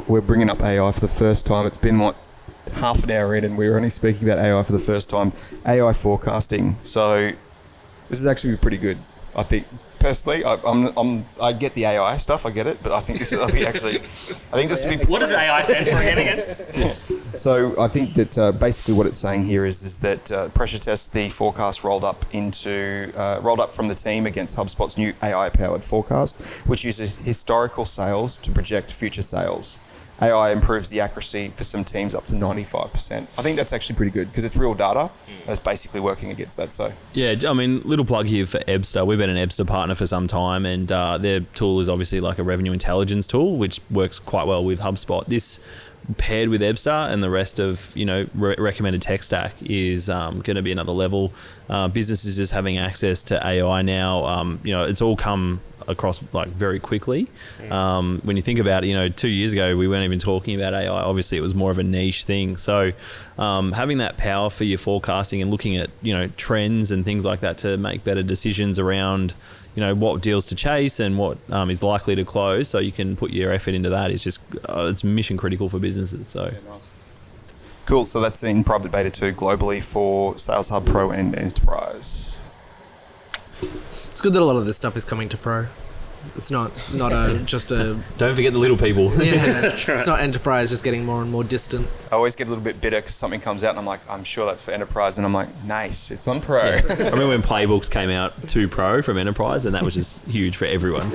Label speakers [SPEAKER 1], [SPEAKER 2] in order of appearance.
[SPEAKER 1] we're bringing up AI for the first time. It's been half an hour in, and we're only speaking about AI for the first time. AI forecasting. So this is actually pretty good, I think. Personally, I get the AI stuff, I get it, but I think this will be.
[SPEAKER 2] What does AI stand for again?
[SPEAKER 1] Yeah. So I think that basically what it's saying here is that pressure test the forecast rolled up from the team against HubSpot's new AI-powered forecast, which uses historical sales to project future sales. AI improves the accuracy for some teams up to 95%. I think that's actually pretty good because it's real data that's basically working against that. So
[SPEAKER 3] yeah, I mean, little plug here for Ebster. We've been an Ebster partner for some time, and their tool is obviously like a revenue intelligence tool, which works quite well with HubSpot. This paired with Ebster and the rest of recommended tech stack is going to be another level. Businesses just having access to AI now. It's all come across like very quickly. When you think about it, 2 years ago we weren't even talking about AI. Obviously, it was more of a niche thing. So having that power for your forecasting and looking at trends and things like that to make better decisions around what deals to chase and what is likely to close, so you can put your effort into that, is just it's mission critical for businesses. So
[SPEAKER 1] nice. Cool. So that's in private beta 2 globally for Sales Hub Pro and Enterprise.
[SPEAKER 4] It's good that a lot of this stuff is coming to Pro. It's not just a...
[SPEAKER 3] Don't forget the little people.
[SPEAKER 4] Yeah,
[SPEAKER 2] that's right.
[SPEAKER 4] It's not Enterprise just getting more and more distant.
[SPEAKER 1] I always get a little bit bitter because something comes out and I'm like, I'm sure that's for Enterprise, and I'm like, nice, it's on Pro.
[SPEAKER 3] Yeah. I remember when Playbooks came out to Pro from Enterprise, and that was just huge for everyone.